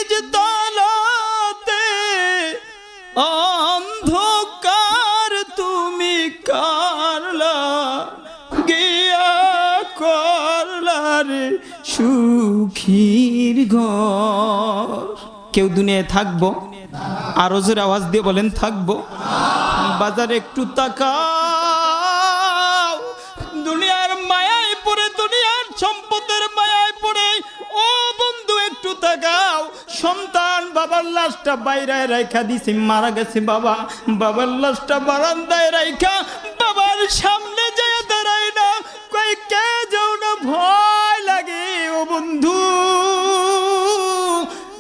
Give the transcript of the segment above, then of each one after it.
নিজ তলাতে অন্ধকার তুমি কারলা গিয়া করলা রে সুখীর ঘর। কেউ দুনিয়ায় থাকবো? আরো জোরে আওয়াজ দিয়ে বলেন থাকবো। বাজারে একটু তাকাও, দুনিয়ার মায়ায় পড়ে, দুনিয়ার সম্পদের মায়ায় পড়ে ও বন্ধু একটু তাকাও। সন্তান বাবার লাশটা বাইরে রাইখা দিছে, মারা গেছে বাবা, বাবার লাশটা বারান্দায় রাইখা বাবার সামনে যায় দাঁড়ায় না, কই কে যাও না, ভয় লাগে ও বন্ধু।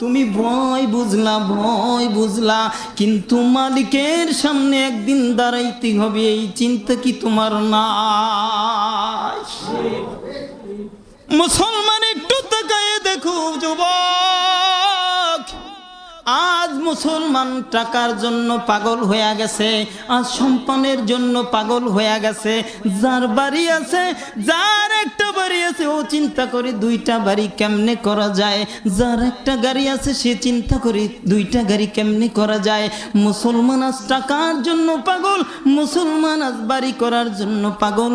তুমি ভয় বুঝলা, কিন্তু মালিকের সামনে একদিন দাঁড়াইতে হবে, এই চিন্তা কি তোমার নাই? মুসলমান একটু তাকায়ে দেখো যুবক, আজ মুসলমান টাকার জন্য পাগল হয়ে গেছে, আজ সম্পদের জন্য পাগল হয়ে গেছে। যার বাড়ি আছে, যার একটা বাড়ি আছে, ও চিন্তা করে দুইটা বাড়ি কেমনে করা যায়। যার একটা গাড়ি আছে, সে চিন্তা করে দুইটা গাড়ি কেমনে করা যায়। মুসলমান আজ টাকার জন্য পাগল, মুসলমান আজ বাড়ি করার জন্য পাগল,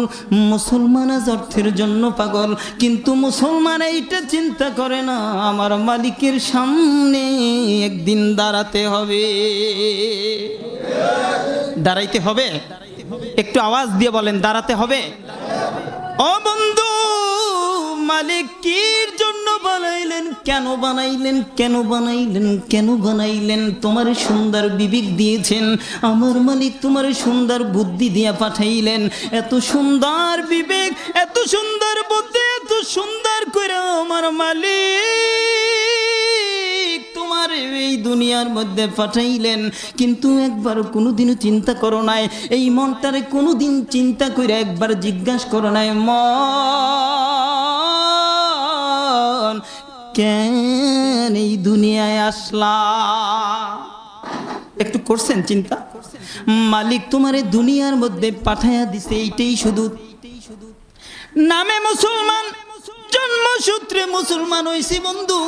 মুসলমান আজ অর্থের জন্য পাগল, কিন্তু মুসলমান এইটা চিন্তা করে না, আমার মালিকের সামনে একদিন দাঁড়াতে হবে। দাঁড়াইতে হবে? একটু আওয়াজ দিয়ে বলেন দাঁড়াতে হবে। ও বন্ধু, মালিক কির জন্য বানাইলেন, কেন বানাইলেন, কেন বানাইলেন, কেন বানাইলেন? তোমার সুন্দর বিবেক দিয়েছেন আমার মালিক, তোমার সুন্দর বুদ্ধি দিয়া পাঠাইলেন। এত সুন্দর বিবেক, এত সুন্দর বুদ্ধি, এত সুন্দর করে আমার মালিক তোমার এই দুনিয়ার মধ্যে পাঠাইলেন, কিন্তু একবার কোনোদিনও চিন্তা করো নাই, এই মনটারে কোনোদিন চিন্তা করে একবার জিজ্ঞাসা করো নাই, মন কেন এই দুনিয়ায় আসলা? একটু করছেন চিন্তা? মালিক তোমার এই দুনিয়ার মধ্যে পাঠাইয়া দিছে এইটাই শুধু নামে মুসলমান, জন্মসূত্রে মুসলমান হইছি বন্ধু।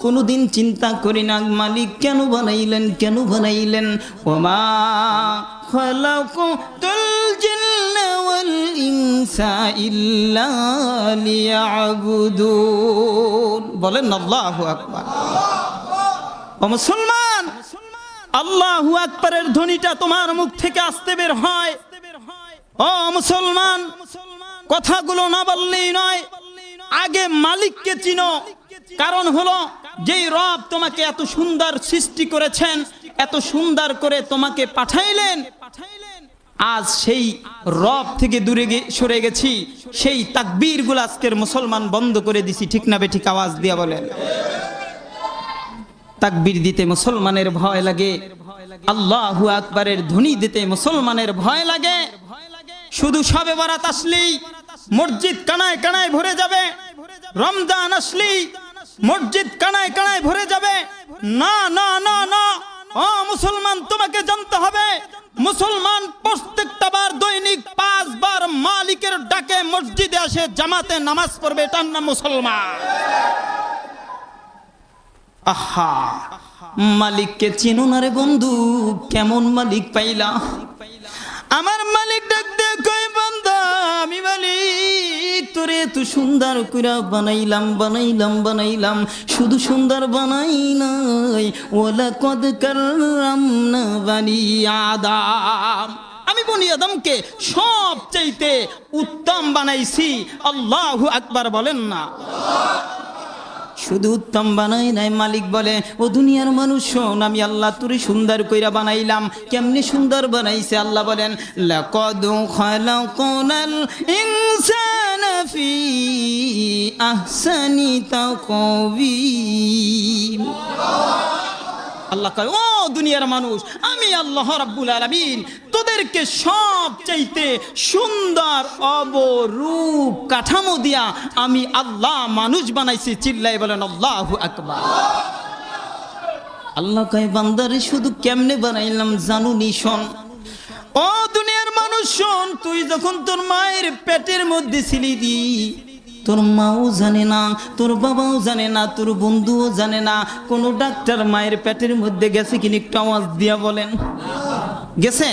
কোনদিন চিন্তা করি না মালিক কেন বানাইলেন, কেন বানাইলেন। ওমা খালাকাতুল জিন্না ওয়াল ইনসা ইল্লা লিয়াবুদুন। বলেন আল্লাহু আকবার। ও মুসলমান, আল্লাহু আকবারের ধ্বনিটা তোমার মুখ থেকে আসতে বের হয়। ও মুসলমান, কথাগুলো না বললেই নয়, আগে মালিককে চিনো। কারণ হলো যেই রব তোমাকে এত সুন্দর সৃষ্টি করেছেন, এত সুন্দর করে তোমাকে পাঠাইলেন, আজ সেই রব থেকে দূরে সরে গেছি, সেই তাকবীর গুলো আজকের মুসলমান বন্ধ করে দিছি। ঠিক না বেঠিক? আওয়াজ দিয়া বলেন। তাকবীর দিতে মুসলমানের ভয় লাগে, আল্লাহু আকবারের ধ্বনি দিতে মুসলমানের ভয় লাগে। শুধু শবে বরাত আসলেই মসজিদ কানায় কানায় ভরে যাবে, রমজান আসলেই মসজিদ কানায় কানায় ভরে যাবে। না না না না, ও মুসলমান, তোমাকে জানতে হবে মুসলমান প্রত্যেকটা বার দৈনিক 5 বার মালিকের ডাকে মসজিদে আসে, জামাতে নামাজ পড়বে, এটার নাম মুসলমান। আহা, মালিককে চিনো না রে বন্ধু? কেমন মালিক পাইলা? আমার মালিক ডাক দে কই বান্দা, আমি মালিক তোরে এত সুন্দর কইরা বানাইলাম, বানাইলাম, বানাইলাম, শুধু সুন্দর বানাই নাই, ওয়ালা কদ কাররামনা বানি আদম। আমি বনি আদমকে সবচাইতে উত্তম বানাইছি। আল্লাহু আকবার বলেন না? শুধু উত্তম বানাই নাই, মালিক বলে ও দুনিয়ার মানুষ শোন, আমি আল্লাহ তোরে সুন্দর কইরা বানাইলাম। কেমনে সুন্দর বানাইছে? আল্লাহ বলেন লাকাদ খালাকনাল ইনসানা ফি আহসানি তাকওয়িম। আল্লাহ কয় ও দুনিয়ার মানুষ, আমি আল্লাহ রাব্বুল আলামিন তোদেরকে সবচাইতে সুন্দর অবরূপ কাঠামো দিয়া আমি আল্লাহ মানুষ বানাইছি। চিল্লাই বলেন আল্লাহু আকবার। আল্লাহ কয় বান্দারে শুধু কেমনে বানাইলাম জানুনি? শোন ও দুনিয়ার মানুষ, শোন, তুই যখন তোর মায়ের পেটের মধ্যে ছিলি, তোর মাও জানে না, তোর বাবাও জানে না, তোর বন্ধুও জানে না। কোনো ডাক্তার মায়ের পেটের মধ্যে গেছে কিনা একটু আওয়াজ দিয়া বলেন, গেছে?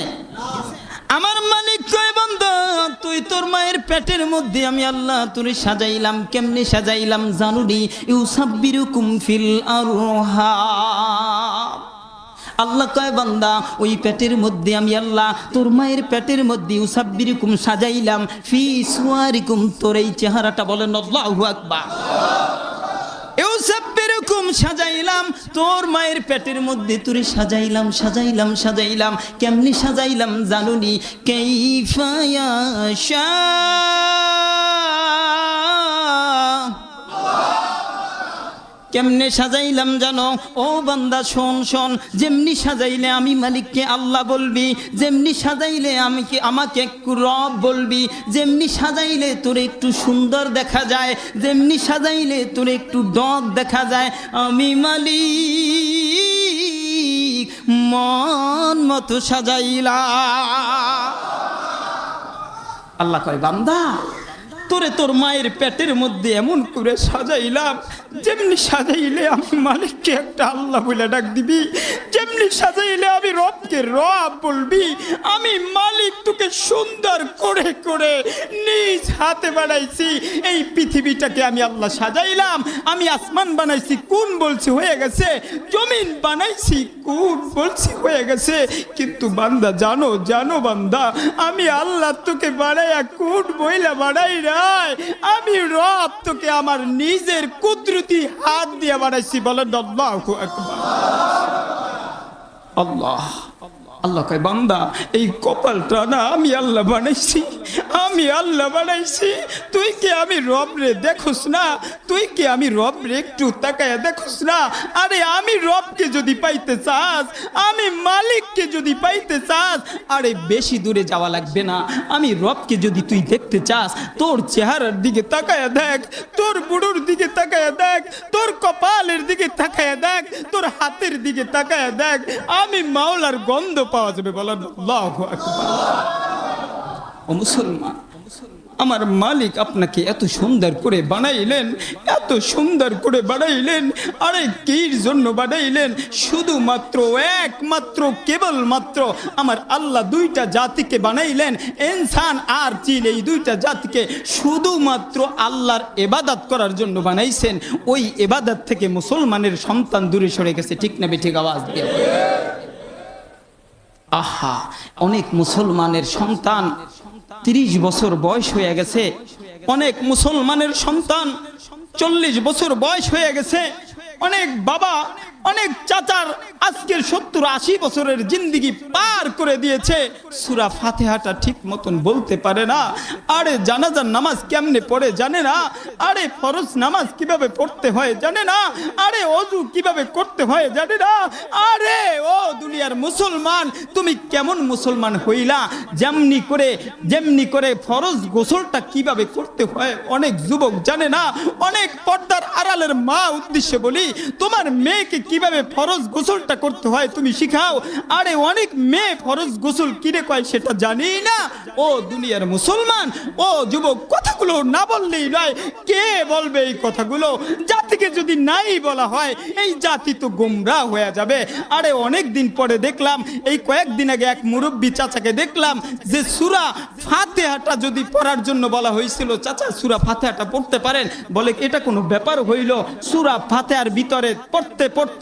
আমার মালিক কয় বান্দা, তুই তোর মায়ের পেটের মধ্যে আমি আল্লাহ তোরে সাজাইলাম। কেমনে সাজাইলাম জানুনি? ইউসাব্বিরুকুম ফিল আরহাম। আল্লাহ কয় বান্দা, ওই পেটের মধ্যে আমি আল্লাহ তোর মায়ের পেটের মধ্যে ইউসাব্বিরুকুম সাজাইলাম ফি সুয়ারিকুম, তোর এই চেহারাটা বলেন আল্লাহু আকবার। ইউসাব্বিরুকুম সাজাইলাম, তোর মায়ের পেটের মধ্যে তোরে সাজাইলাম সাজাইলাম সাজাইলাম। কেমনি সাজাইলাম জানুনি? কাইফা ইয়াশা, কেমনে সাজাইলাম জানো? ও বান্দা শোন শোন, যেমনি সাজাইলে আমি মালিককে আল্লাহ বলবি, যেমনি সাজাইলে আমাকে একটু রব বলবি, যেমনি সাজাইলে তোর একটু সুন্দর দেখা যায়, যেমনি সাজাইলে তোর একটু ডগ দেখা যায়, আমি মালিক মন মতো সাজাইলাম। আল্লাহ কয় বান্দা, তোরে তোর মায়ের পেটের মধ্যে এমন করে সাজাইলাম, যেমনি সাজাইলে আমি মালিককে একটা আল্লাহ বলে ডাক দিবি, যেমনি সাজাইলে আমি রবকে রব বলবি। আমি মালিক তোকে সুন্দর করে করে নিজ হাতে বানাইছি। এই পৃথিবীটাকে আমি আল্লাহ সাজাইলাম। আমি আসমান বানাইছি, কোন বলছি হয়ে গেছে। জমিন বানাইছি, কোন বলছি হয়ে গেছে। কিন্তু বান্দা জানো জানো বান্দা, আমি আল্লাহ তোকে বানাইয়া কোন বইলা বানাই না, আমি রব তোকে আমার নিজের কুদরতি হাত দিয়ে বানাইছি। বলেন আল্লাহু আকবার। আল্লাহ আল্লাহ কয় বান্দা, এই কপালটা না আমি আল্লাহ বানাইছি, আমি আল্লাহ বানাইছি। তুই কি আমি রব রে দেখোস না? তুই কি আমি রব রে একটু তাকায়া দেখোস না? আরে আমি রবকে যদি পাইতে চাস, আমি মালিককে যদি পাইতে চাস, আরে বেশি দূরে যাওয়া লাগবে না। আমি রবকে যদি তুই দেখতে চাস, তোর চেহারার দিকে তাকায়া দেখ, তোর বুড়োর দিকে তাকায়া দেখ, তোর কপালের দিকে তাকায়া দেখ, তোর হাতের দিকে তাকায়া দেখ, আমি মাওলার গন্ধ পাওয়া যাবে। বলেন আল্লাহু আকবার। ও মুসলমান, আমার মালিক আপনাকে এত সুন্দর করে বানাইলেন, এত সুন্দর করে বানাইলেন। আরে কির জন্য বানাইলেন? শুধুমাত্র একমাত্র কেবলমাত্র আমার আল্লাহ দুইটা জাতিকে বানাইলেন, ইনসান আর জিন, এই দুইটা জাতিকে শুধুমাত্র আল্লাহর ইবাদত করার জন্য বানাইছেন। ওই ইবাদত থেকে মুসলমানের সন্তান দূরে সরে গেছে। ঠিক না বেঠিক? আওয়াজ দিয়ে আহা, অনেক মুসলমানের সন্তান 30 বছর বয়স হয়ে গেছে, অনেক মুসলমানের সন্তান 40 বছর বয়স হয়ে গেছে, অনেক বাবা অনেক চাচার আজকের 70-80 বছরের জিন্দিগি পার করে দিয়েছে, সূরা ফাতিহাটা ঠিক মতন বলতে পারে না। আরে জানাজার নামাজ কেমনে পড়ে জানে না, আরে ফরজ নামাজ কিভাবে পড়তে হয় জানে না, আরে ওযু কিভাবে করতে হয় জানে না। আরে ও দুনিয়ার মুসলমান, তুমি কেমন মুসলমান হইলা? যেমনি করে ফরজ গোসলটা কিভাবে করতে হয় অনেক যুবক জানে না। অনেক পর্দার আড়ালের মা উদ্দেশ্যে বলি, তোমার মেয়েকে কিভাবে ফরজ গোসলটা করতে হয় তুমি শিখাও। আরে অনেক মেয়ে ফরজ গোসল কিরে কয় সেটা জানি না। ও দুনিয়ার মুসলমান, ও যুবক, কথাগুলো না বললেই নয়। কে বলবে এই কথাগুলো? জাতিকে যদি নাই বলা হয়, এই জাতি তো গোমরাহ হয়ে যাবে। আরে অনেক দিন পরে দেখলাম, এই কয়েকদিন আগে এক মুরব্বী চাচাকে দেখলাম যে সূরা ফাতিহাটা যদি পড়ার জন্য বলা হয়েছিল, চাচা সূরা ফাতিহাটা পড়তে পারেন? বলে এটা কোনো ব্যাপার হইল? সূরা ফাতিহার ভিতরে পড়তে পড়তে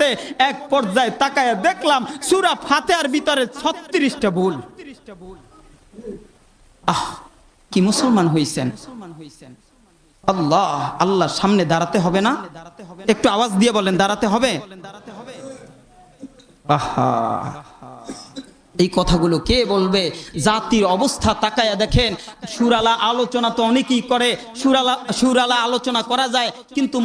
এক পর্যায়ে তাকায়া দেখলাম সূরা ফাতিহার ভিতরে 36টা ভুল। আহ, কি মুসলমান হইছেন! আল্লাহ আল্লাহর সামনে দাঁড়াতে হবে না? একটু আওয়াজ দিয়ে বলেন, দাঁড়াতে হবে? আহা, এই কথাগুলো কে বলবে? জাতির অবস্থা তাকায়া দেখেন। সুরালা আলোচনা তো অনেকেই করে, সুরালা আলোচনা করা যায়, কিন্তু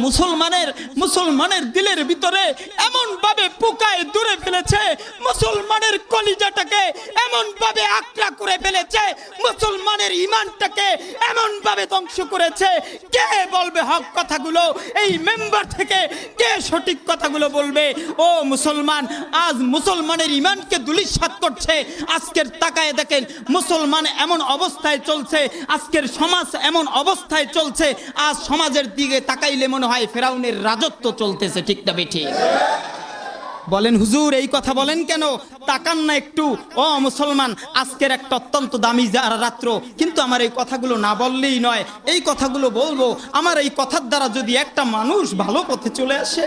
মুসলমানের দিলের ভিতরে এমন ভাবে পোকায় দূরে ফেলেছে, মুসলমানের কলিজাটাকে এমন ভাবে আকড়া করে ফেলেছে, মুসলমানের ঈমানটাকে এমন ভাবে ধ্বংস করেছে। কে বলবে হক কথাগুলো? এই মেম্বার থেকে কে সঠিক কথাগুলো বলবে? ও মুসলমান, আজ মুসলমানের ঈমানকে ধূলিসাৎ করছে চলছে। আজকের তাকায় দেখেন মুসলমান এমন অবস্থায় চলছে, আজকের সমাজ এমন অবস্থায় চলছে, আজ সমাজের দিকে তাকাইলে মনে হয় ফেরাউনের রাজত্ব চলতেছে। ঠিক না বেঠিক? বলেন হুজুর এই কথা বলেন কেন? তাকান না একটু। ও মুসলমান, আজকের একটা অত্যন্ত দামি রাত্র, কিন্তু আমার এই কথাগুলো না বললেই নয়, এই কথাগুলো বলবো। আমার এই কথার দ্বারা যদি একটা মানুষ ভালো পথে চলে আসে,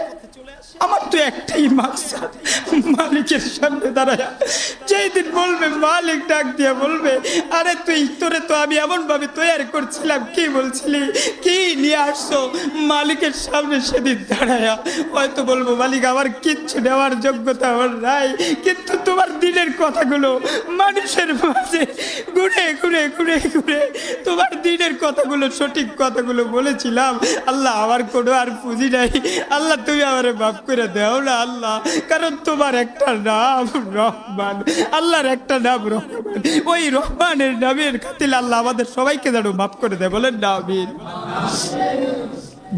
আমার তো একটাই মাকসাদ, মালিকের সামনে দাঁড়ায় যেই দিন বলবে, মালিক ডাক দিয়ে বলবে, আরে তোরে তো আমি এমন ভাবে তৈরি করছিলাম, কি বলছিলি, কি নিয়ে আসছো, মালিকের সামনে সেদিন দাঁড়ায় হয়তো বলবো, মালিক আমার কিচ্ছু নেওয়ার যোগ্যতা আমার নাই, কিন্তু তোমার দিনের কথাগুলো মানুষের মাঝে ঘুরে ঘুরে ঘুরে ঘুরে তোমার দিনের কথাগুলো, সঠিক কথাগুলো বলেছিলাম। আল্লাহ আমার কোনো আর পুঁজি নাই, আল্লাহ তুমি আমার মাফ করে দেও না আল্লাহ, কারণ তোমার একটা নাম রহমান, আল্লাহর একটা নাম রহমান, ওই রহমানের নামের খাতিরে আল্লাহ আমাদের সবাইকে যেন মাফ করে দেয়। বলেন না আমিন।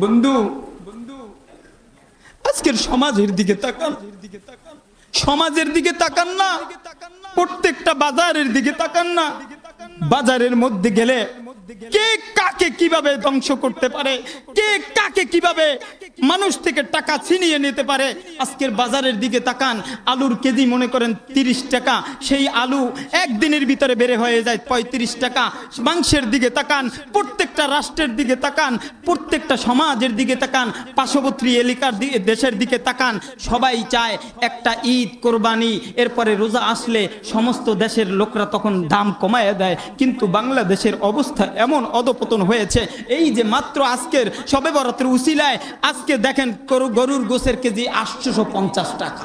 বন্ধু, আজকের সমাজের দিকে তাকান, সমাজের দিকে তাকান না, প্রত্যেকটা বাজারের দিকে তাকান না। বাজারের মধ্যে গেলে কে কাকে কিভাবে ধ্বংস করতে পারে, কে কাকে কিভাবে মানুষ থেকে টাকা ছিনিয়ে নিতে পারে। আজকের বাজারের দিকে তাকান, আলুর কেজি মনে করেন 30 টাকা, সেই আলু একদিনের ভিতরে বেড়ে হয়ে যায় 35 টাকা। মাংসের দিকে তাকান, প্রত্যেকটা রাষ্ট্রের দিকে তাকান, প্রত্যেকটা সমাজের দিকে তাকান, পার্শ্ববর্তী এলাকার দেশের দিকে তাকান। সবাই চায় একটা ঈদ, কোরবানি, এরপরে রোজা আসলে সমস্ত দেশের লোকরা তখন দাম কমায় দেয়, কিন্তু বাংলাদেশের অবস্থা এমন অধপতন হয়েছে। এই যে মাত্র আজকের শবে বরাতের উসিলায় আজকে দেখেন গরুর গোশের কেজি 850 টাকা।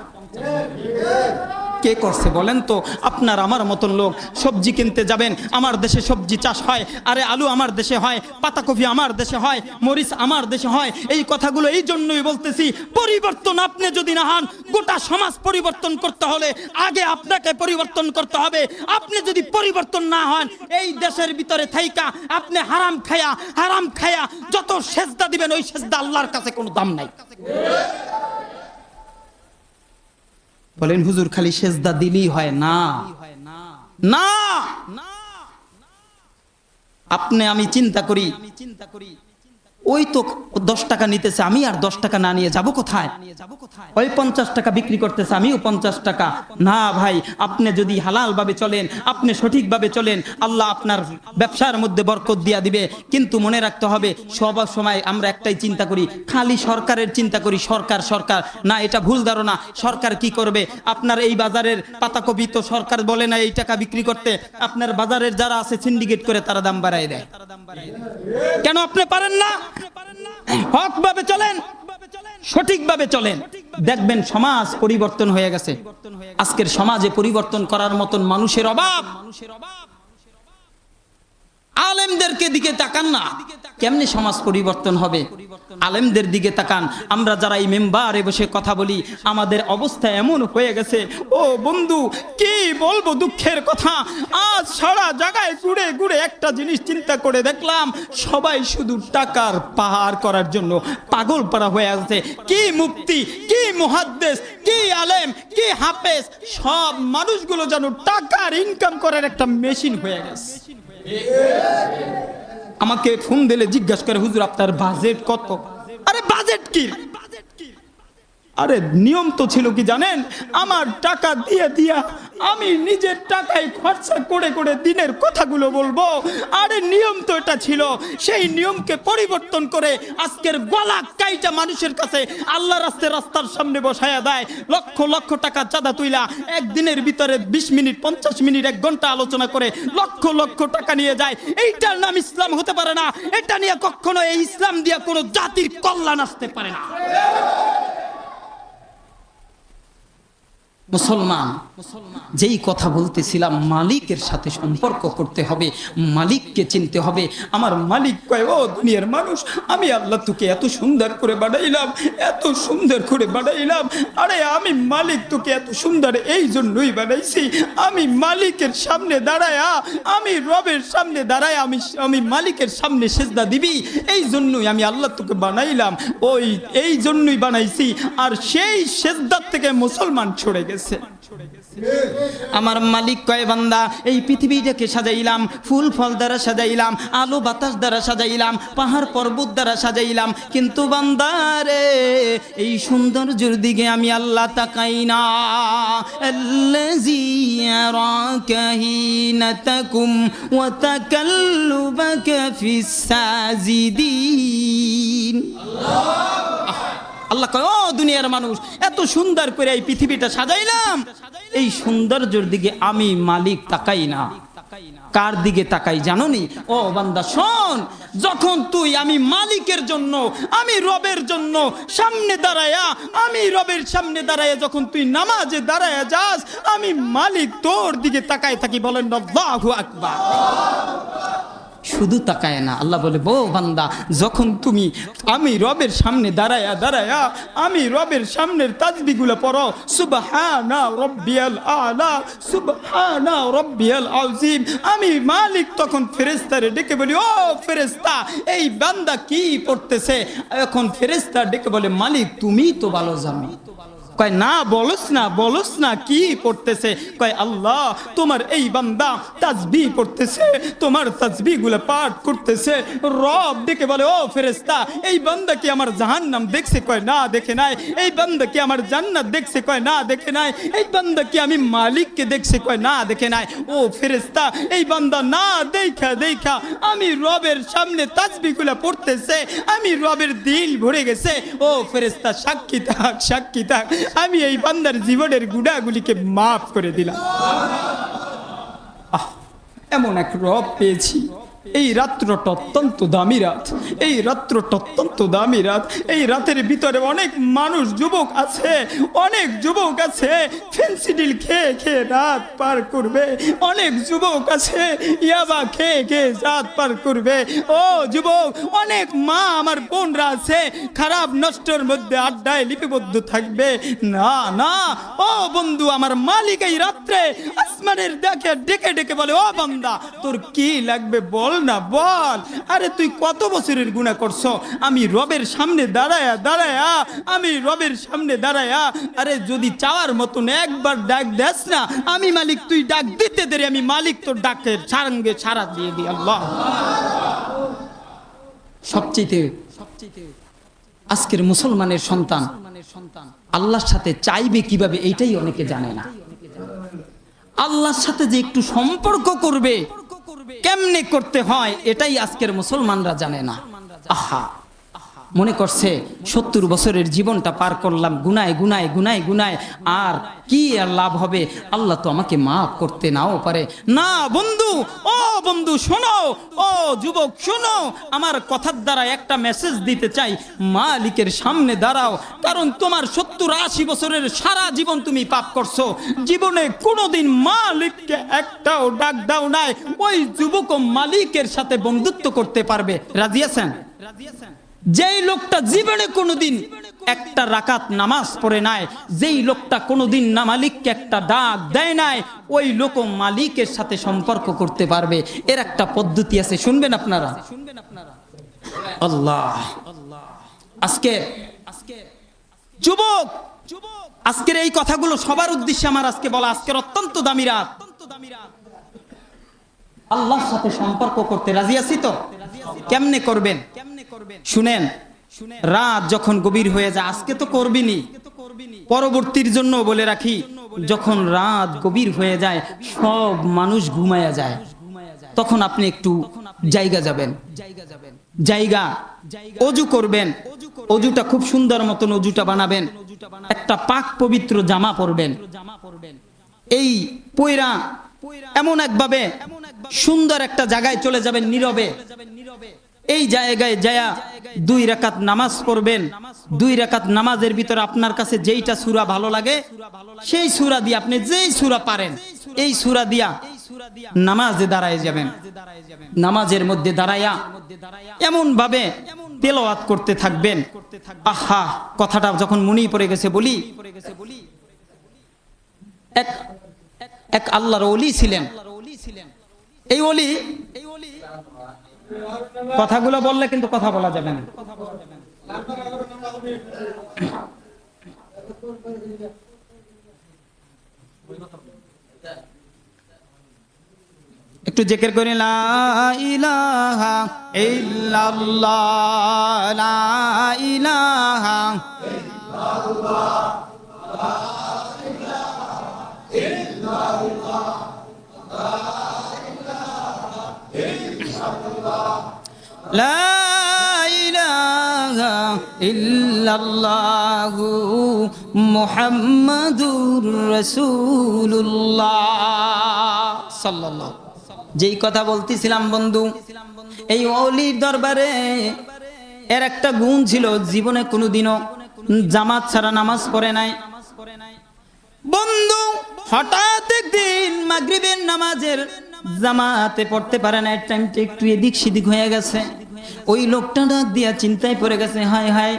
কে করছে বলেন তো? আপনার আমার মতন লোক সবজি কিনতে যাবেন, আমার দেশে সবজি চাষ হয়, আরে আলু আমার দেশে হয়, পাতাকপি আমার দেশে হয়, মরিচ আমার দেশে হয়। এই কথাগুলো এই জন্যই বলতেছি, পরিবর্তন আপনি যদি না হন, গোটা সমাজ পরিবর্তন করতে হলে আগে আপনাকে পরিবর্তন করতে হবে। আপনি যদি পরিবর্তন না হন, এই দেশের ভিতরে থাইকা আপনি হারাম খায়া যত সেজদা দিবেন, ওই সেজদা আল্লাহর কাছে কোনো দাম নাই। বলেন হুজুর খালি সেজদা দিলেই হয় না, না, আপনি আমি চিন্তা করি, ওই তো 10 টাকা নিতেছে, আমি আর 10 টাকা না নিয়ে যাব কোথায়? ওই 50 টাকা বিক্রি করতেছে, আমিও 50 টাকা। না ভাই, আপনি যদি হালাল ভাবে চলেন, আপনি সঠিকভাবে চলেন, আল্লাহ আপনার ব্যবসার মধ্যে বরকত দিয়া দিবে। কিন্তু মনে রাখতে হবে, সব সময় আমরা একটাই চিন্তা করি, খালি সরকারের চিন্তা করি, সরকার সরকার। না, এটা ভুল ধারণা। সরকার কি করবে? আপনার এই বাজারের পাতাকপি তো সরকার বলে না এই টাকা বিক্রি করতে, আপনার বাজারের যারা আছে সিন্ডিকেট করে তারা দাম বাড়ায় দেয়। কেন আপনি পারেন না? হক ভাবে চলেন, সঠিকভাবে চলেন, দেখবেন সমাজ পরিবর্তন হয়ে গেছে। আজকের সমাজে পরিবর্তন করার মতন মানুষের অভাব। আলেমদেরকে দিকে তাকান না, কেমনে সমাজ পরিবর্তন হবে? আলেমদের দিকে তাকান। আমরা যারা এই মেম্বারে বসে কথা বলি, আমাদের অবস্থা এমন হয়ে গেছে, ও বন্ধু কি বলবো দুঃখের কথা, আজ সারা জায়গায় ঘুরে ঘুরে একটা জিনিস চিন্তা করে দেখলাম, সবাই শুধু টাকার পাহাড় করার জন্য পাগল পারা হয়ে আছে। কি মুফতি, কি মুহাদ্দিস, কি আলেম, কি হাফেজ, সব মানুষগুলো যেন টাকার ইনকাম করার একটা মেশিন হয়ে গেছে। আমাকে ফোন দিলে জিজ্ঞাসা করে, হুজুর আপনার বাজেট কত? আরে বাজেট কি? আরে নিয়ম তো ছিল কি জানেন? আমার টাকা দিয়ে দিয়া আমি নিজের টাকায় খরচা করে করে দিনের কথাগুলো বলবো। আরে নিয়ম তো এটা ছিল, সেই নিয়মকে পরিবর্তন করে আজকের গলা কাইটা মানুষের কাছে আল্লাহ রাস্তার সামনে বসায়া দেয়। লক্ষ লক্ষ টাকা চাঁদা তুইলা একদিনের ভিতরে 20 মিনিট 50 মিনিট 1 ঘন্টা আলোচনা করে লক্ষ লক্ষ টাকা নিয়ে যায়। এইটার নাম ইসলাম হতে পারে না। এটা নিয়ে কখনো এই ইসলাম দিয়ে কোনো জাতির কল্যাণ আসতে পারে না। মুসলমান, যেই কথা বলতেছিলাম, মালিকের সাথে সম্পর্ক করতে হবে, মালিককে চিনতে হবে। আমার মালিক কয়, ও দুনিয়ার মানুষ, আমি আল্লাহ তোকে এত সুন্দর করে বানাইলাম, এত সুন্দর করে বানাইলাম। আরে আমি মালিক তোকে এত সুন্দর এই জন্যই বানাইছি, আমি মালিকের সামনে দাঁড়ায়, আমি রবের সামনে দাঁড়ায়, আমি মালিকের সামনে সেজদা দিবি, এই জন্যই আমি আল্লাহ তোকে বানাইলাম, ওই এই জন্যই বানাইছি। আর সেই সেজদার থেকে মুসলমান ছড়ে গেছে। গেছে। আমার মালিক কয় বান্দা এই পৃথিবীটাকে সাজাইলাম, ফুল ফল দ্বারা সাজাইলাম, আলো বাতাস দ্বারা সাজাইলাম, পাহাড় পর্বত দ্বারা সাজাইলাম, কিন্তু বান্দা রে এই সৌন্দর্যের দিকে আমি আল্লাহ তাকাই না। আল্লাযী ইয়ারাকা হিনা তাকুম ওয়া তাকাল্লুবাকা ফিস সাজিদিন। আল্লাহ কয়, ও দুনিয়ার মানুষ, এত সুন্দর করে এই পৃথিবীটা সাজাইলাম, এই সৌন্দর্যের দিকে আমি মালিক তাকাই না। কার দিকে তাকাই জানোনি? ও বান্দা শোন, যখন তুই আমি মালিকের জন্য, আমি রবের জন্য সামনে দাঁড়ায়া, আমি রবের সামনে দাঁড়ায়া যখন তুই নামাজে দাঁড়ায়া যাস, আমি মালিক তোর দিকে তাকায় থাকি। বলেন আল্লাহু আকবার। শুধু তাকায় না, আল্লাহ বলে, বো বান্দা, যখন তুমি আমি রবের সামনে দাঁড়ায়া দাঁড়ায়া আমি রবের সামনের তাসবিহগুলো পড়ো, সুবহানা রাব্বিয়াল আলা, সুবহানা রাব্বিয়াল আযীম, আমি মালিক তখন ফেরেশতারে ডেকে বলি, ও ফেরেশতা, এই বান্দা কি পড়তেছে? এখন ফেরেশতা ডেকে বলে, মালিক তুমি তো ভালো জানো। কয় না, বলস না কি পড়তেছে? কয় আল্লাহ, তোমার এই বান্দা তাসবিহ পড়তেছে, তোমার তাসবিহগুলো পাঠ করতেছে। রব ডেকে বলে, ও ফেরেশতা, এই বান্দা কি আমার জাহান্নাম দেখছে? কয় না, দেখে নাই। এই বান্দা কি আমার জান্নাত দেখছে? কয় না, দেখে নাই। এই বান্দা কি আমি মালিককে দেখছে? কয় না, দেখে নাই। ও ফেরেশতা, এই বান্দা না দেখা আমি রবের সামনে তাসবিহগুলো পড়তেছে, আমি রবের দিল ভরে গেছে। ও ফেরেশতা, সাক্ষী থাক, আমি এই বান্দার জীবনের গুনাহগুলিকে মাফ করে দিলাম। এমন এক রব পেয়েছি। এই রাত্রটা অত্যন্ত দামি রাত, এই রাত্রটা অত্যন্ত দামি রাত। এই রাতের ভিতরে অনেক মানুষ, যুবক আছে, অনেক যুবক আছে ফেন্সিডিল খেয়ে রাত পার করবে। অনেক যুবক আছে ইয়াবা খেয়ে রাত পার করবে। ও যুবক, অনেক মা আমার বোনরা আছে খারাপ নষ্টের মধ্যে আড্ডায় লিপিবদ্ধ থাকবে। না ও বন্ধু, আমার মালিক এই রাত্রে আসমানের ডেকে বলে, ও বান্দা, তোর কি লাগবে বল না, বল। আরে তুই কত বছরের গুনাহ করছো? আমি রবের সামনে দাঁড়ায়া আমি রবের সামনে দাঁড়ায়া, আরে যদি চাওয়ার মতন একবার ডাক দেস না, আমি মালিক তুই ডাক দিতে দেরি, আমি মালিক তোর ডাকের সারাঙ্গে সারা দিয়ে দিই। আল্লাহ সবচেয়ে আজকের মুসলমানের সন্তান আল্লাহর সাথে চাইবে কিভাবে, এইটাই অনেকে জানে না। আল্লাহর সাথে যে একটু সম্পর্ক করবে, কেমনে করতে হয়, এটাই আজকের মুসলমানরা জানে না। আহা, মনে করছে 70 বছরের জীবনটা পার করলাম গুনায়, আর কি আর লাভ হবে? আল্লাহ তো আমাকে মাফ করতে নাও পারে। না বন্ধু, ও বন্ধু শোনো, ও যুবক শোনো, আমার কথার দ্বারা একটা মেসেজ দিতে চাই। মালিকের সামনে দাঁড়াও, কারণ তোমার 70-80 বছরের সারা জীবন তুমি পাপ করছো, জীবনে কোনোদিন মালিককে একটাও ডাক দাও নাই। ওই যুবক মালিকের সাথে বন্ধুত্ব করতে পারবে। রাজি আছেন? যেই লোকটা জীবনে কোনোদিন একটা রাকাত নামাজ পড়ে নাই, যেই লোকটা কোনোদিন না মালিককে একটা ডাক দেয় নাই, ওই লোক মালিকের সাথে সম্পর্ক করতে পারবে। এর একটা পদ্ধতি আছে, শুনবেন আপনারা। আল্লাহ, আজকে যুবক, আজকের এই কথাগুলো সবার উদ্দেশ্যে আমার আজকে বলা। আজকের অত্যন্ত দামি রাত, আল্লাহর সাথে সম্পর্ক করতে রাজি আছি তো? কেমনে করবেন শুনেন। রাত যখন গভীর হয়ে যায়, আজকে তো করবিনি, পরবর্তীর জন্য বলে রাখি, যখন রাত গভীর হয়ে যায়, সব মানুষ ঘুমায়া যায়, তখন আপনি একটু জায়গা যাবেন, অজু করবেন। অজুটা খুব সুন্দর মতন অজুটা বানাবেন, একটা পাক পবিত্র জামা পরবেন। এই পয়রা এমন একভাবে সুন্দর একটা জায়গায় চলে যাবেন নীরবে। এই জায়গায় যায়া 2 রাকাত নামাজ পড়বেন। 2 রাকাত নামাজের ভিতরে আপনার কাছে যেইটা সূরা ভালো লাগে, সেই সূরা দিয়ে আপনি যেই সূরা পারেন, এই সূরা দিয়া নামাজে দাঁড়ায় যাবেন। নামাজের মধ্যে দাঁড়ায়া এমন ভাবে তেলাওয়াত করতে থাকবেন। আহা, কথাটা যখন মনে পড়ে গেছে বলি, এক আল্লাহর ওলি ছিলেন। এই ওলি, কথাগুলো বললে কিন্তু কথা বলা যাবে না। একটু জিকির করে লা ইলাহা ইল্লাল্লাহ, লা ইলাহা লা ইলাহা ইল্লাল্লাহু মুহাম্মাদুর রাসূলুল্লাহ সাল্লাল্লাহু। যেই কথা বলতেছিলাম বন্ধু, এই ওলির দরবারে এর একটা গুণ ছিল, জীবনে কোনোদিনও জামাত ছাড়া নামাজ পড়ে নাই বন্ধু। হঠাৎ একদিন মাগরিবের নামাজের জামাতে পড়তে পারে না, টাইমটা একটু এদিক সেদিক হয়ে গেছে। ওই লোকটা ডাক দিয়া চিন্তায় পড়ে গেছে, হায় হায়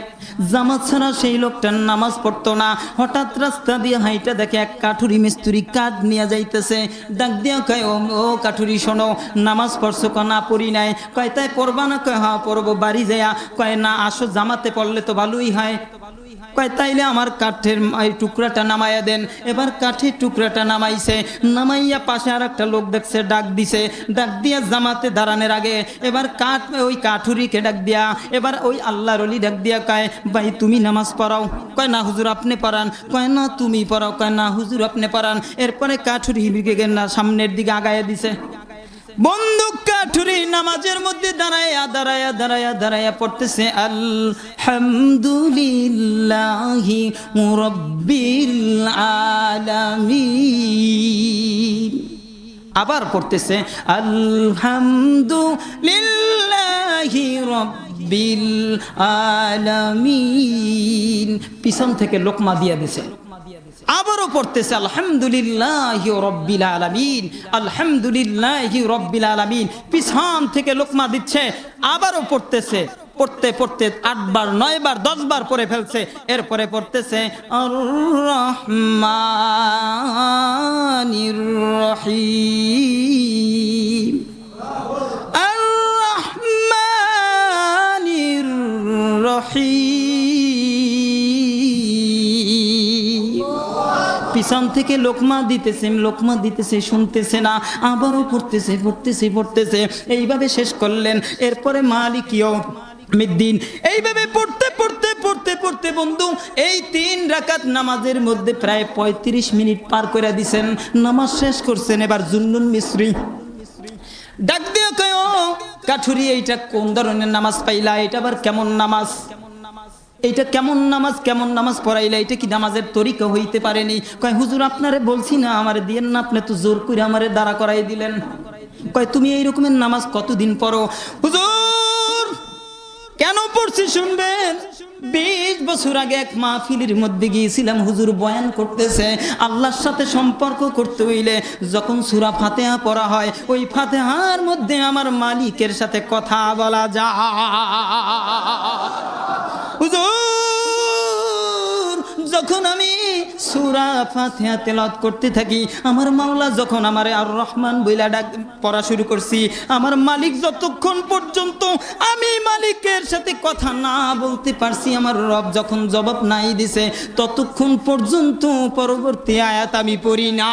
জামাত ছাড়া সেই লোকটার নামাজ পড়তো না। হঠাৎ রাস্তা দিয়ে হাইটা দেখে এক কাঠুরি মিস্ত্রি কাঠ নিয়ে যাইতেছে। ডাক দিয়া কয়, ও কাঠুরি শোনো, নামাজ পড়ছো? ক না পড়ি নাই। কয় তাই পড়বা না? কয় হ্যাঁ পড়বো। বাড়ি যায়া কয় না আসো, জামাতে পড়লে তো ভালোই হয়। কয় তাইলে আমার কাঠের এই টুকরাটা নামাইয়া দেন। এবার কাঠের টুকরাটা নামাইছে, নামাইয়া পাশে আর একটা লোক দেখছে, ডাক দিছে। ডাক দিয়া জামাতে দাঁড়ানোর আগে এবার ওই কাঠুরিকে ডাক দিয়া এবার ওই আল্লাহর ওলি ডাক দিয়া কয়, ভাই তুমি নামাজ পড়াও। কয় না হুজুর আপনি পড়ান। কয় না তুমি পড়াও। কয় না হুজুর আপনি পড়ান। এরপরে কাঠুরি না সামনের দিকে আগাইয়া দিছে। বন্ধু কাঠুরি নামাজের মধ্যে দাঁড়ায়া দাঁড়ায়া দাঁড়ায়া দাঁড়ায়া পড়তেছে আলহামদুলিল্লাহি রাব্বিল আলামিন। আবার পড়তেছে আলহামদুলিল্লাহি রাব্বিল আলামিন। পিছন থেকে লোকমা দিয়া দিছে। আবারও পড়তেছে আলহামদুলিল্লাহি রাব্বিল আলামিন, আলহামদুলিল্লাহি রাব্বিল আলামিন। পিছন থেকে লোকমা দিচ্ছে। আবারও পড়তেছে। পড়তে পড়তে 8 বার 9 বার 10 বার পড়ে ফেলছে। এরপরে পড়তেছে আর রহমানির রহিম, আর রহমানির রহিম। পিছন থেকে লোকমা দিতেছে, শুনতেছে না। আবারও পড়তেছে পড়তেছে পড়তেছে। এইভাবে শেষ করলেন। এরপরে মালিক ইয়াউমিদ্দিন। এইভাবে পড়তে পড়তে পড়তে পড়তে বন্ধু এই 3 রাকাত নামাজের মধ্যে প্রায় 35 মিনিট পার করে দিছেন। নামাজ শেষ করছেন। এবার জুন্নুন মিসরি ডাক দিয়ে কয়, কাঠুরি এইটা কোন ধরনের নামাজ পাইলা? এটা আবার কেমন নামাজ? এইটা কেমন নামাজ? কেমন নামাজ পড়াইলা? এটা কি নামাজের তরিকা হইতে পারেনি? কয় হুজুর আপনারে বলছি না আমারে দিয়েন না, আপনি তো জোর করে আমারে দাঁড়া করাই দিলেন। কয় তুমি এই রকমের নামাজ কতদিন পড়ো? হুজুর কেন পড়ছি শুনবেন। 20 বছর আগে এক মাহফিলের মধ্যে গিয়েছিলাম, হুজুর বয়ান করতেছে আল্লাহর সাথে সম্পর্ক করতে হইলে যখন সূরা ফাতিহা পড়া হয়, ওই ফাতিহার মধ্যে আমার মালিকের সাথে কথা বলা যায়। হুজুর যখন আমি সূরা ফাতিহা তেলাওয়াত করতে থাকি, আমার মাওলা যখন আমারে আর রহমান বইলা ডাক পড়া শুরু করছি, আমার মালিক যতক্ষণ পর্যন্ত আমি মালিকের সাথে কথা না বলতে পারছি, আমার রব যখন জবাব নাই দিছে, ততক্ষণ পর্যন্ত পরবর্তী আয়াত আমি পড়ি না।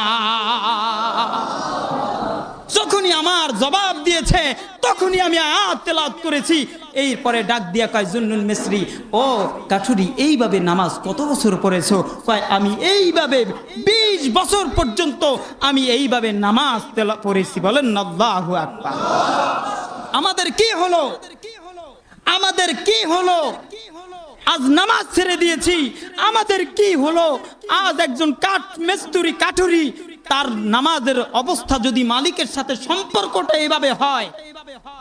যখনই আমার জবাব দিয়েছে তখনই আমি আয়াত তেলাওয়াত করেছি। এরপরে ডাক দিয়া কয় জুন্নুন মিসরি, ও কাঠুরি এইভাবে নামাজ কত বছর পড়েছো? কয় আমি এইভাবে 20 বছর পর্যন্ত আমি এইভাবে নামাজ তেলাওয়াত পড়েছি। বলেন আল্লাহু আকবার। আমাদের কি হলো? আমাদের কি হলো? আজ নামাজ ছেড়ে দিয়েছি। আমাদের কি হলো? আজ একজন কাঠ মিস্ত্রি কাঠুরি, তার নামাজের অবস্থা যদি মালিকের সাথে সম্পর্কটা এভাবে হয়,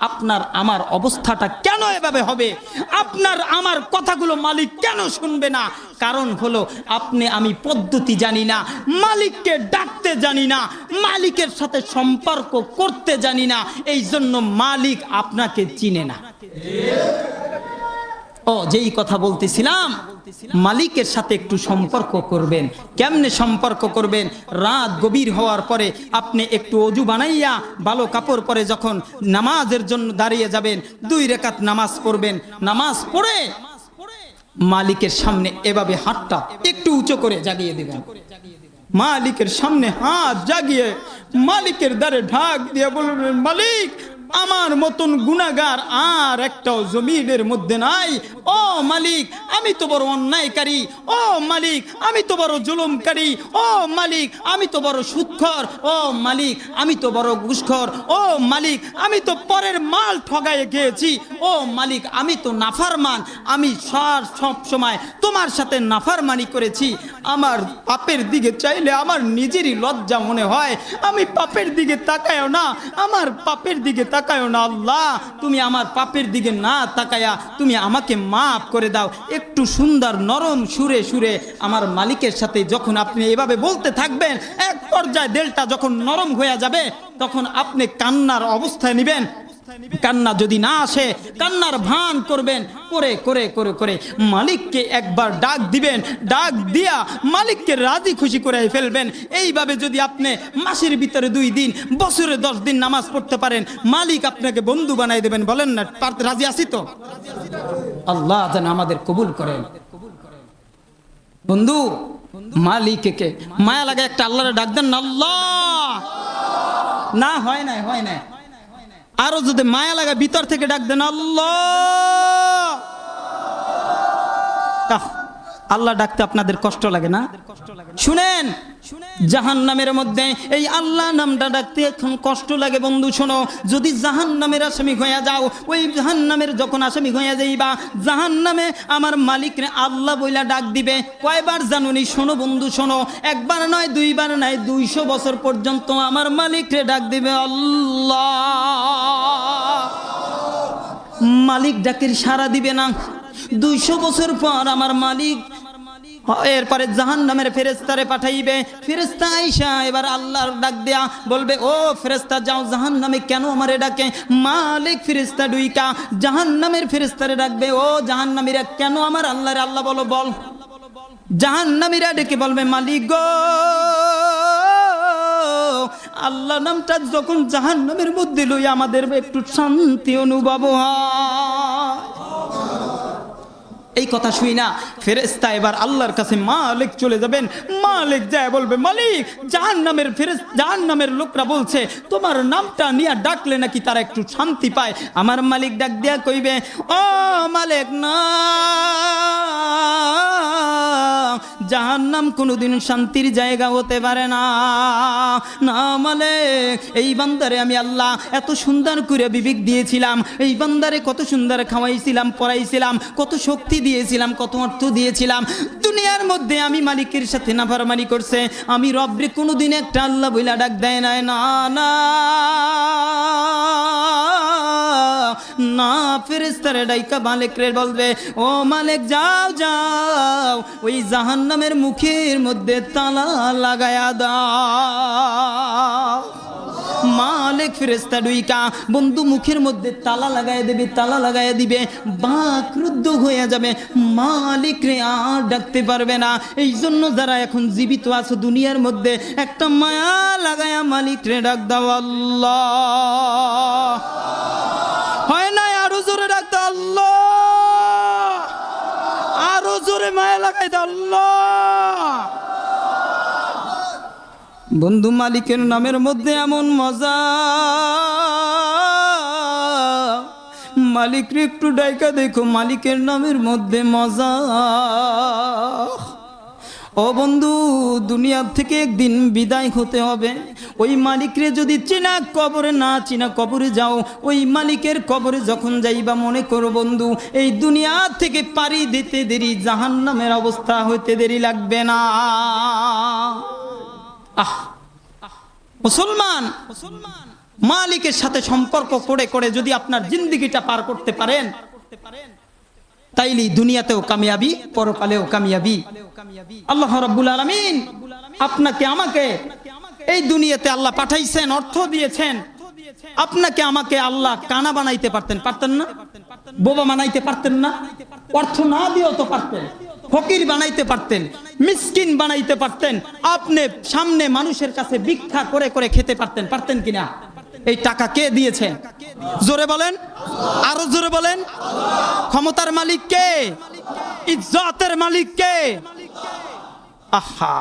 আপনার আমার অবস্থাটা কেন এভাবে হবে? আপনার আমার কথাগুলো মালিক কেন শুনবে না? কারণ হলো আপনি আমি পদ্ধতি জানি না, মালিককে ডাকতে জানি না, মালিকের সাথে সম্পর্ক করতে জানি না, এই জন্য মালিক আপনাকে চিনে না। যেই কথা বলতেছিলাম, মালিকের সাথে একটু সম্পর্ক করবেন। কেমনে সম্পর্ক করবেন? রাত গভীর হওয়ার পরে আপনি একটু অজু বানাইয়া ভালো কাপড় পরে যখন নামাজের জন্য দাঁড়িয়ে যাবেন, 2 রাকাত নামাজ পড়বেন। নামাজ পড়ে মালিকের সামনে এভাবে হাতটা একটু উঁচু করে জাগিয়ে দিবেন। মালিকের সামনে হাত জাগিয়ে মালিকের দ্বারে ঢাক দিয়ে বলবেন, মালিক আমার মতন গুনাহগার আর একটাও জমিনের মধ্যে নাই। ও মালিক আমি তো বড় অন্যায়কারী, ও মালিক আমি তো বড় জুলুমকারী, ও মালিক আমি তো বড় সুদখোর, ও মালিক আমি তো বড় ঘুষখোর, ও মালিক আমি তো পরের মাল ঠগায়ে গিয়েছি, ও মালিক আমি তো নাফরমান, আমি সব সময় তোমার সাথে নাফরমানি করেছি। আমার পাপের দিকে চাইলে আমার নিজেরই লজ্জা মনে হয়। আমি পাপের দিকে তাকায়ও না, আমার পাপের দিকে তাকায়ও না আল্লাহ। তুমি আমার পাপের দিকে না তাকায়া তুমি আমাকে মাফ করে দাও। একটু সুন্দর নরম সুরে সুরে আমার মালিকের সাথে যখন আপনি এভাবে বলতে থাকবেন, এক পর্যায়ে দিলটা যখন নরম হয়ে যাবে তখন আপনি কান্নার অবস্থায় নেবেন। কান্না যদি না আসে কান্নার ভান করবেন, করে করে করে করে মালিককে একবার ডাক দিবেন, ডাক দিয়া মালিককে রাজি খুশি করে ফেলবেন। এইভাবে যদি আপনি মাসের ভিতরে 2 দিন, বছরে 10 দিন নামাজ পড়তে পারেন, মালিক আপনাকে বন্ধু বানাই দেবেন। বলেন না রাজি আছি তো? আল্লাহ যেন আমাদের কবুল করেন। বন্ধু মালিককে মায়া লাগে একটা আল্লাহরে ডাক দেন না, আল্লাহ। না হয় নাই, হয় নাই। আরো যদি মায়া লাগা ভিতর থেকে ডাক দেন, আল্লাহ। আল্লাহ ডাকতে আপনাদের কষ্ট লাগে না? শুনেন, জাহান্নামের মধ্যে এই আল্লাহ নামটা ডাকতে এখন কষ্ট লাগে। বন্ধু শোনো, যদি জাহান্নামের আসামি হয়ে যাও, ওই জাহান্নামের যখন আসামি হয়ে যাইবা, জাহান্নামে আমার মালিকরে আল্লাহ বইলা ডাক দিবে। কয়বার জানুনি? শোনো বন্ধু শোনো, একবার নয়, 2 বার নয়, 200 বছর পর্যন্ত আমার মালিকরে ডাক দিবে আল্লাহ। মালিক ডাকের সাড়া দিবে না। 200 বছর পর আমার মালিক এরপরে জাহান্নামের ফেরেশতারে পাঠাইবে। ফেরেশতা আইসা এবার আল্লাহর ডাক দেয়া বলবে, ও ফেরেশতা যাও জাহান্নামে কেন আমারে ডাকে? মালিক ফেরেশতা ডুইকা জাহান্নামের ফেরেশতারে ডাকবে, ও জাহান্নামীরা কেন আমার আল্লাহরে আল্লাহ বলো, বল। জাহান্নামীরা ডেকে বলবে, মালিক গো, আল্লাহ নামটা যখন জাহান্নামের মধ্যে লই আমাদের একটু শান্তি অনুভব হয়। এই কথা শুই না ফেরেশতা এবার আল্লাহর কাছে মালিক চলে যাবেন। মালিক যায় বলবে, মালিক জাহান্নামের লোকরা বলছে তোমার নামটা নিয়ে ডাকলে নাকি তারা একটু শান্তি পায়। আমার মালিক ডাক দিয়া কইবে, ও মালিক না, জাহান্নাম কোনোদিন শান্তির জায়গা হতে পারে না। না মালিক, এই বান্দারে আমি আল্লাহ এত সুন্দর করে বিবেক দিয়েছিলাম, এই বান্দারে কত সুন্দর খাওয়াইছিলাম, পড়াইছিলাম, কত শক্তি দিয়েছিলাম, কত অর্থ দিয়েছিলাম। দুনিয়ার মধ্যে আমি মালিকের সাথে নাফরমানি করছে, আমি রব্রে কোনোদিন একটা আল্লাহ বইলা ডাক দেয় নাই। না না না, ফেরেশতারে ডাইকা মালিকরে বলবে, ও মালিক যাও যাও, ওই জাহান্নামের মুখের মধ্যে তালা লাগায়া দাও। মালিক ফেরেশতা ডুইকা বন্ধু মুখের মধ্যে তালা লাগায় দেবে, তালা লাগায় দিবে, বাকরুদ্ধ হয়ে যাবে, মালিক রে আর ডাকতে পারবে না। এই জন্য যারা এখন জীবিত আছো দুনিয়ার মধ্যে, একটা মায়া লাগায়া মালিক রে ডাক দাও, আল্লাহ। হয় না? আরো জোরে ডাক দাও, আল্লাহ। আরো জোরে মায়া লাগাই দাও, আল্লাহ। বন্ধু মালিকের নামের মধ্যে এমন মজা, মালিক রে একটু ডাইকা দেখো, মালিকের নামের মধ্যে মজা। ও বন্ধু, দুনিয়ার থেকে একদিন বিদায় হতে হবে। ওই মালিকরে যদি চেনা কবরে, না চেনা কবরে যাও, ওই মালিকের কবরে যখন যাইবা, মনে করো বন্ধু এই দুনিয়া থেকে পাড়ি দিতে দেরি জাহান্নামের অবস্থা হইতে দেরি লাগবে না। মুসলমান, মালিকের সাথে সম্পর্ক করে করে যদি আপনার জিন্দেগিটা পার করতে পারেন, তাইলে দুনিয়াতেও কামিয়াবি, পরকালেও কামিয়াবি। আল্লাহ রাব্বুল আলামিন আপনাকে আমাকে এই দুনিয়াতে আল্লাহ পাঠাইছেন, অর্থ দিয়েছেন। আপনাকে আমাকে আল্লাহ কানা বানাইতে পারতেন, পারতেন না? বোবা বানাইতে পারতেন না? অর্থ না দিয়েও তো পারতেন। ফকির বানাইতে পারতেন, মিসকিন বানাইতে পারতেন। আপনি সামনে মানুষের কাছে ভিক্ষা করে করে খেতে পারতেন, পারতেন কিনা? এই টাকা কে দিয়েছে? জোরে বলেন, আরো জোরে বলেন। ক্ষমতার মালিক কে? ইজ্জতের মালিক কে? আহা।